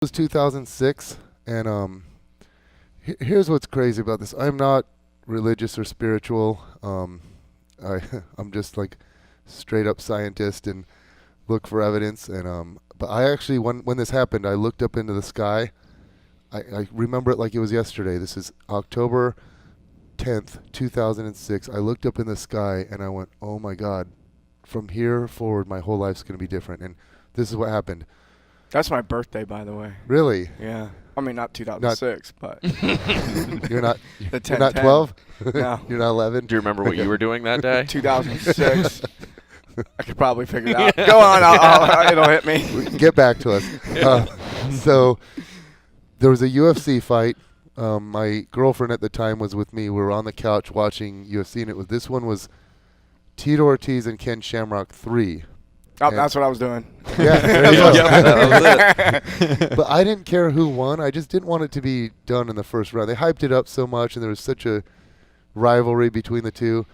was 2006, and here's what's crazy about this. I'm not religious or spiritual. I'm just like straight up scientist and look for evidence. And but I actually, when this happened, I looked up into the sky. I remember it like it was yesterday. This is October 10th, 2006. I looked up in the sky and I went, oh my God, from here forward, my whole life's going to be different. And this is what happened. That's my birthday, by the way. Really? Yeah. I mean, not 2006, but You're not. the You're not 10-10. 12. No. You're not 11. Do you remember what you were doing that day? 2006. I could probably figure it out. Go on. It'll hit me. Get back to us. So there was a UFC fight. My girlfriend at the time was with me. We were on the couch watching UFC, and this one was Tito Ortiz and Ken Shamrock 3. Oh, And that's what I was doing. Yeah, there you go. That was it. But I didn't care who won. I just didn't want it to be done in the first round. They hyped it up so much, and there was such a rivalry between the two.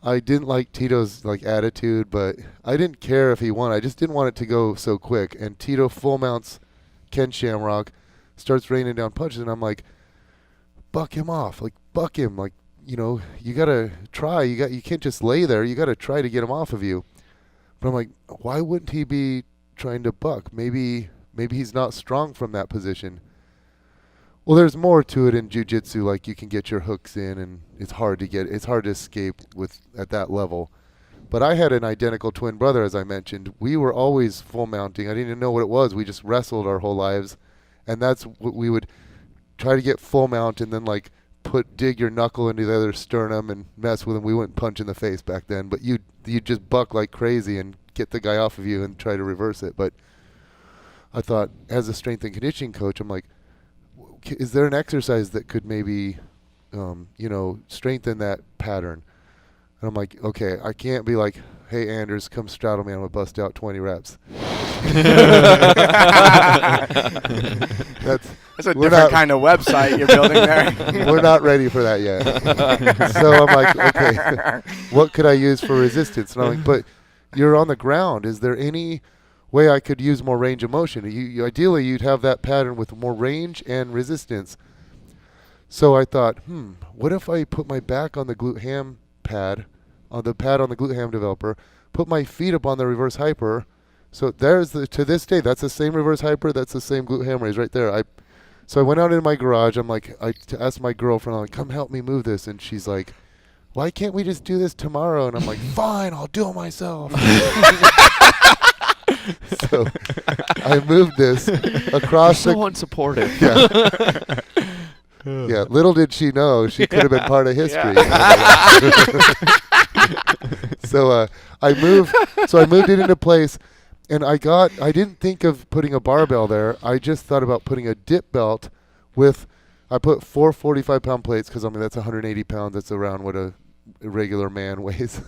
I didn't like Tito's attitude, but I didn't care if he won. I just didn't want it to go so quick. And Tito full mounts Ken Shamrock, starts raining down punches, and I'm like, buck him off, buck him, you gotta try. You can't just lay there. You gotta try to get him off of you. But I'm like, why wouldn't he be trying to buck? Maybe he's not strong from that position. Well, there's more to it in jiu-jitsu. Like, you can get your hooks in, and it's hard to escape at that level. But I had an identical twin brother, as I mentioned. We were always full mounting. I didn't even know what it was. We just wrestled our whole lives, and that's what we would try to get full mount, and then dig your knuckle into the other sternum and mess with him. We wouldn't punch in the face back then, but you'd just buck like crazy and get the guy off of you and try to reverse it. But I thought, as a strength and conditioning coach, I'm like, is there an exercise that could maybe, strengthen that pattern? And I'm like, okay, I can't be like, hey, Anders, come straddle me. I'm going to bust out 20 reps. That's a different kind of website you're building there. We're not ready for that yet. So I'm like, okay, what could I use for resistance? And I'm like, but you're on the ground. Is there any way I could use more range of motion? Ideally, you'd have that pattern with more range and resistance. So I thought, what if I put my back on the glute ham pad, on the glute ham developer, put my feet up on the reverse hyper. So to this day, that's the same reverse hyper, that's the same glute ham raise right there. So I went out into my garage. I'm like, I asked my girlfriend, I'm like, come help me move this. And she's like, why can't we just do this tomorrow? And I'm like, fine, I'll do it myself. So I moved this across. You're so unsupportive. Yeah. Yeah. Little did she know she could have been part of history. So I moved it into place. And I didn't think of putting a barbell there. I just thought about putting a dip belt I put 4 45-pound plates because, that's 180 pounds. That's around what a regular man weighs.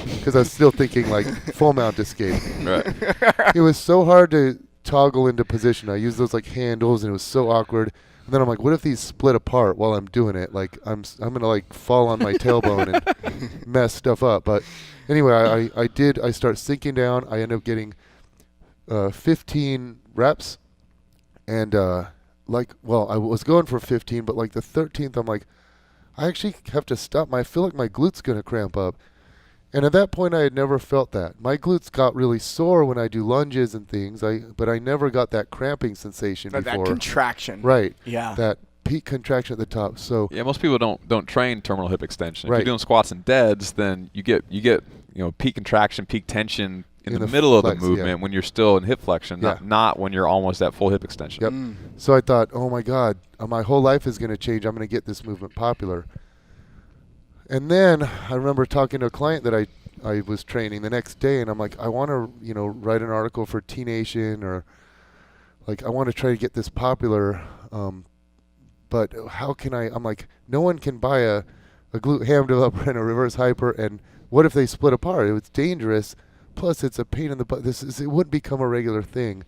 Because I was still thinking full mount escape. Right. It was so hard to toggle into position. I used those handles, and it was so awkward. And then I'm like, what if these split apart while I'm doing it? I'm going to fall on my tailbone and mess stuff up. But anyway, I start sinking down. I end up getting 15 reps, and I was going for 15, but the 13th, I'm like, I actually have to stop. I feel like my glute's gonna cramp up, and at that point, I had never felt that. My glutes got really sore when I do lunges and things, but I never got that cramping sensation before. That contraction. Right. Yeah. That peak contraction at the top. So yeah, most people don't train terminal hip extension. Right. If you're doing squats and deads, then you get peak contraction, peak tension in the middle of the movement when you're still in hip flexion, not when you're almost at full hip extension. Yep. So I thought, oh my God, my whole life is going to change. I'm going to get this movement popular. And then I remember talking to a client that I was training the next day, and I'm like, I want to write an article for T Nation, or I want to try to get this popular. But how can I? I'm like, no one can buy a glute ham developer and a reverse hyper, and what if they split apart? It's dangerous. Plus, it's a pain in the butt. It wouldn't become a regular thing.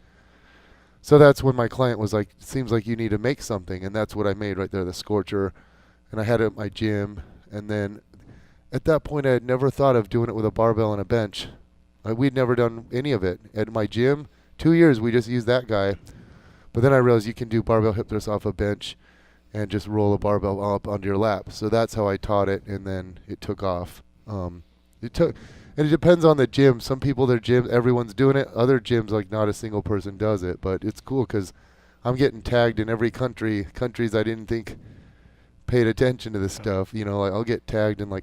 So that's when my client was like, seems like you need to make something. And that's what I made right there, the Scorcher. And I had it at my gym. And then at that point, I had never thought of doing it with a barbell and a bench. We'd never done any of it. At my gym, 2 years, we just used that guy. But then I realized you can do barbell hip thrusts off a bench and just roll a barbell up onto your lap. So that's how I taught it, and then it took off. And it depends on the gym. Some people, their gyms, everyone's doing it. Other gyms, like not a single person does it. But it's cool because I'm getting tagged in every countries I didn't think paid attention to this stuff. You know, like I'll get tagged in like